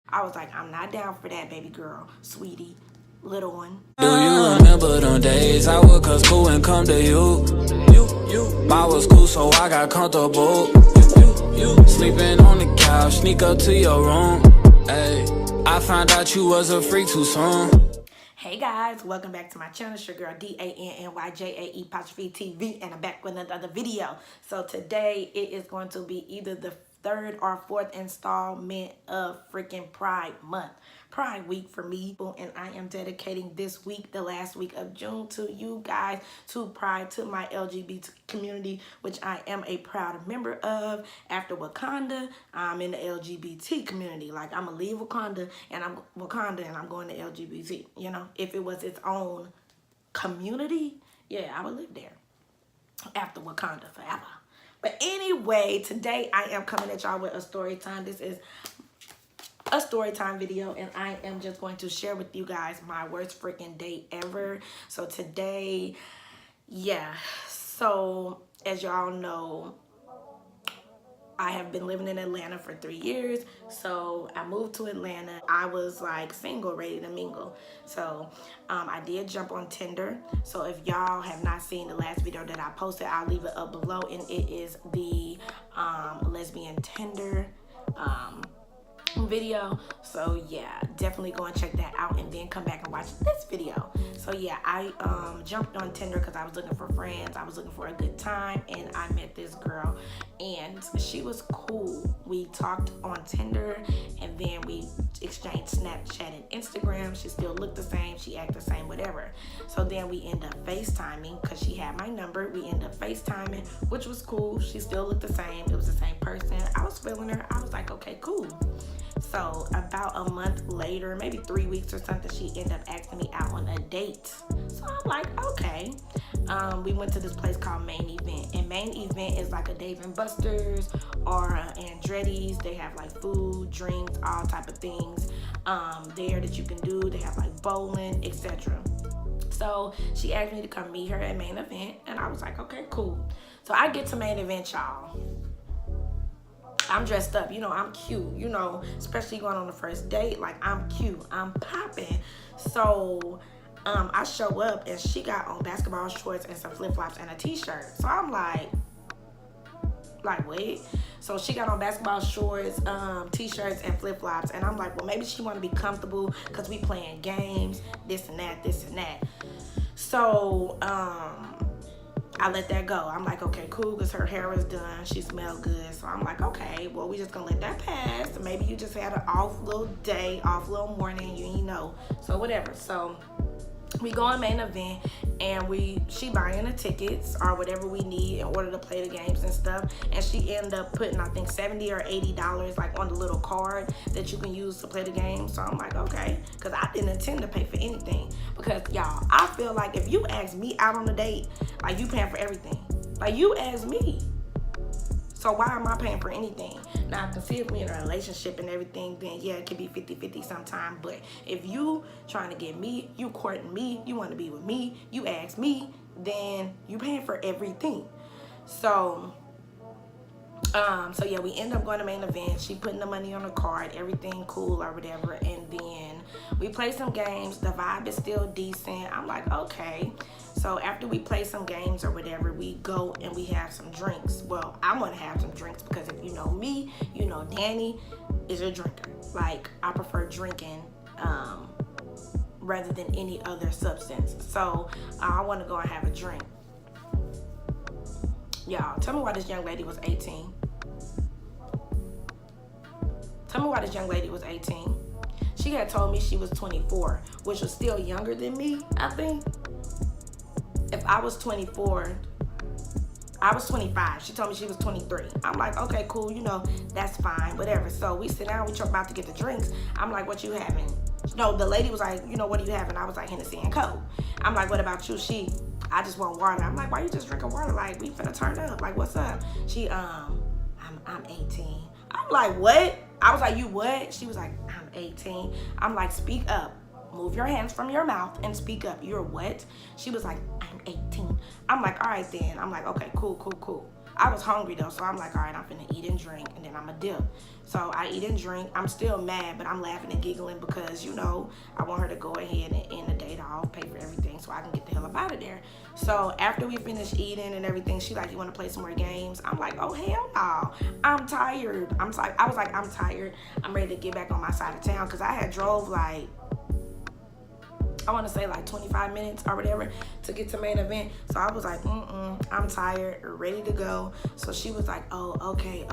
I was like, I'm not down for that, baby girl, sweetie, little one. Do you remember them days I would cut school and come to you? I was cool, so I got comfortable. Sleeping on the couch, sneak up to your room. Ay, I found out you was a freak too soon. Hey guys, welcome back to my channel. It's your girl DANNYJAE_TV, and I'm back with another video. So today it is going to be either the third or fourth installment of freaking Pride Month, Pride Week for me, and I am dedicating this week, the last week of June, to you guys, to Pride, to my LGBT community, which I am a proud member of. After Wakanda, I'm in the LGBT community. Like, I'm gonna leave Wakanda and I'm going to LGBT. You know, if it was its own community, yeah, I would live there after Wakanda forever. But anyway, today I am coming at y'all with a story time. This is a story time video, and I am just going to share with you guys my worst freaking day ever. So today, yeah, so as y'all know, I have been living in Atlanta for 3 years. So I moved to Atlanta. I was like single, ready to mingle. So I did jump on Tinder. So if y'all have not seen the last video that I posted, I'll leave it up below, and it is the lesbian Tinder video. So yeah, definitely go and check that out and then come back and watch this video. So yeah, I jumped on Tinder because I was looking for friends, I was looking for a good time, and I met this girl and she was cool. We talked on Tinder and then we exchanged Snapchat and Instagram. She still looked the same, she acted the same, whatever. So then we end up FaceTiming because she had my number. We end up FaceTiming, which was cool. She still looked the same, it was the same person. I was feeling her. I was like, okay, cool. So about a month later, maybe 3 weeks or something, she ended up asking me out on a date. So I'm like, okay. We went to this place called Main Event, and Main Event is like a Dave & Buster's or Andretti's. They have like food, drinks, all type of things there that you can do. They have like bowling, etc. So she asked me to come meet her at Main Event, and I was like, okay, cool. So I get to Main Event, y'all. I'm dressed up, you know, I'm cute, you know, especially going on the first date. Like, I'm cute, I'm popping. So I show up and she got on basketball shorts and some flip-flops and a t-shirt. So I'm like wait. So she got on basketball shorts, t-shirts and flip-flops, and I'm like, well, maybe she want to be comfortable because we playing games, this and that. So I let that go. I'm like, okay, cool, because her hair was done. She smelled good. So I'm like, okay, well, we just gonna let that pass. Maybe you just had an off little day, off little morning, you ain't know. So whatever. So we go on Main Event, and she buying the tickets or whatever we need in order to play the games and stuff. And she ended up putting, I think, $70 or $80 like on the little card that you can use to play the game. So I'm like, okay, because I didn't intend to pay for anything. Because y'all, I feel like if you ask me out on a date, like, you paying for everything. Like, you asked me. So why am I paying for anything? Now, I can see if we're in a relationship and everything, then yeah, it could be 50-50 sometime. But if you trying to get me, you courting me, you want to be with me, you ask me, then you paying for everything. So yeah, we end up going to Main Event. She putting the money on the card, everything cool or whatever. And then we play some games. The vibe is still decent. I'm like, okay. So after we play some games or whatever, we go and we have some drinks. Well, I want to have some drinks because if you know me, you know Danny is a drinker. Like, I prefer drinking rather than any other substance. So I want to go and have a drink. Y'all, tell me why this young lady was 18. Tell me why this young lady was 18. She had told me she was 24, which was still younger than me, I think. If I was 24, I was 25. She told me she was 23. I'm like, okay, cool, you know, that's fine, whatever. So we sit down, we about to get the drinks. I'm like, what you having? No, the lady was like, you know, what are you having? I was like, Hennessy and Coke. I'm like, what about you? I just want water. I'm like, why you just drinking water? Like, we finna turn up. Like, what's up? I'm 18. I'm like, what? I was like, you what? She was like, I'm 18. I'm like, speak up. Move your hands from your mouth and speak up. You're what? She was like, I'm 18. I'm like, all right then. I'm like, okay, cool. I was hungry though, so I'm like, all right, I'm finna eat and drink, and then I'm going to dip. So I eat and drink. I'm still mad, but I'm laughing and giggling because, you know, I want her to go ahead and end the date off, pay for everything so I can get the hell up out of there. So after we finish eating and everything, she like, you want to play some more games? I'm like, oh, hell no. I'm tired. I was like, I'm tired. I'm ready to get back on my side of town because I had drove like, I want to say like 25 minutes or whatever to get to main event. So I was like, I'm tired, ready to go. So she was like, oh, okay.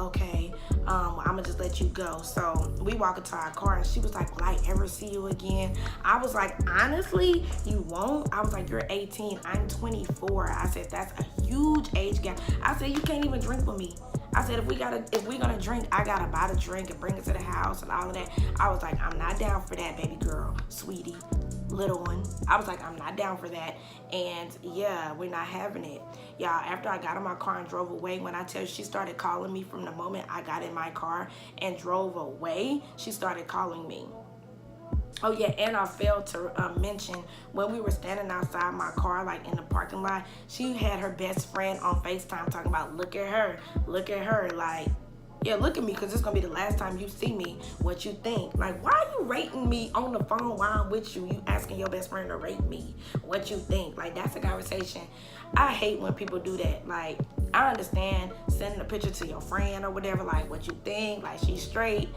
I'm gonna just let you go. So we walk into our car and she was like, will I ever see you again? I was like, honestly, you won't. I was like, you're 18, I'm 24. I said, that's a huge age gap. I said, you can't even drink with me. I said, if we gonna drink, I gotta buy the drink and bring it to the house and all of that. I was like, I'm not down for that, baby girl, sweetie, little one. I was like, I'm not down for that. And yeah, we're not having it. Y'all, after I got in my car and drove away, when I tell you she started calling me from the moment I got in my car and drove away, she started calling me. Oh yeah, and I failed to mention, when we were standing outside my car, like in the parking lot, she had her best friend on FaceTime talking about, look at her, like, yeah, look at me, because it's going to be the last time you see me. What you think? Like, why are you rating me on the phone while I'm with you? You asking your best friend to rate me. What you think? Like, that's a conversation. I hate when people do that. Like, I understand sending a picture to your friend or whatever, like, what you think, like, she's straight.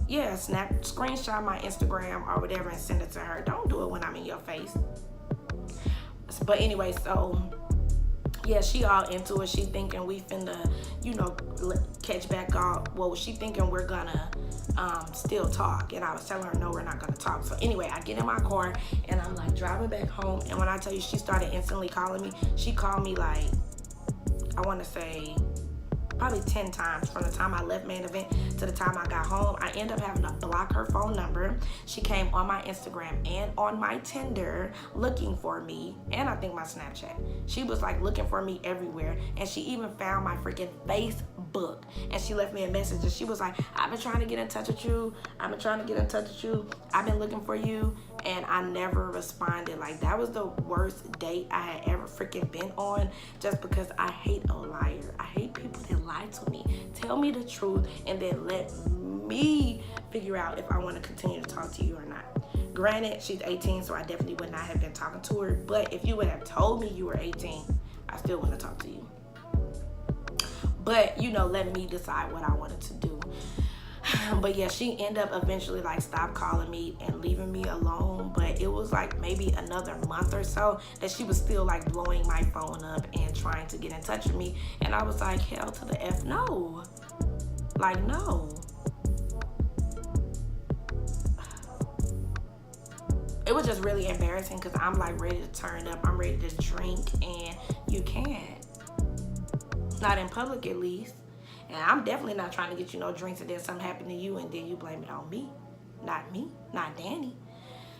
Yeah, screenshot my Instagram or whatever and send it to her. Don't do it when I'm in your face. But anyway, so yeah, she all into it. She thinking we finna, you know, catch back up. Well, she thinking we're gonna still talk. And I was telling her, no, we're not gonna talk. So anyway, I get in my car and I'm like driving back home. And when I tell you she started instantly calling me, she called me like, I wanna say probably 10 times from the time I left main event to the time I got home. I ended up having to block her phone number. She came on my Instagram and on my Tinder looking for me, and I think my Snapchat. She was like looking for me everywhere, and she even found my freaking Facebook, and she left me a message, and she was like, I've been trying to get in touch with you. I've been looking for you, and I never responded. Like, that was the worst date I had ever freaking been on, just because I hate a liar. I hate people that lie to me. Tell me the truth and then let me figure out if I want to continue to talk to you or not. Granted, she's 18, so I definitely would not have been talking to her, but if you would have told me you were 18, I still wouldn't have talked to you. But, you know, let me decide what I wanted to do. But yeah, she ended up eventually like stop calling me and leaving me alone. But it was like maybe another month or so that she was still like blowing my phone up and trying to get in touch with me. And I was like, hell to the F no. Like, no. It was just really embarrassing because I'm like ready to turn up. I'm ready to drink and you can't. Not in public at least. And I'm definitely not trying to get you no drinks and then something happened to you and then you blame it on me. Not me, not Danny.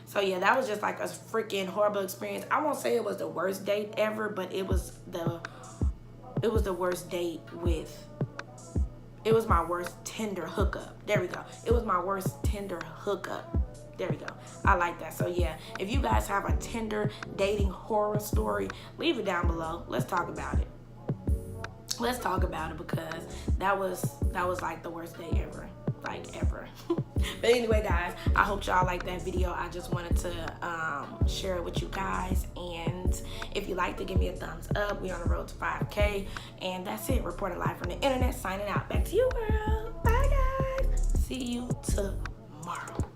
So yeah, that was just like a freaking horrible experience. I won't say it was the worst date ever, but it was the worst date it was my worst Tinder hookup. There we go. It was my worst Tinder hookup. There we go. I like that. So yeah, if you guys have a Tinder dating horror story, leave it down below. Let's talk about it. Let's talk about it because that was like the worst day ever, like ever. But anyway, guys, I hope y'all like that video. I just wanted to share it with you guys, and if you like to give me a thumbs up. We're on the road to 5K, and that's it. Reporting live from the internet, signing out. Back to you, girl. Bye, guys. See you tomorrow.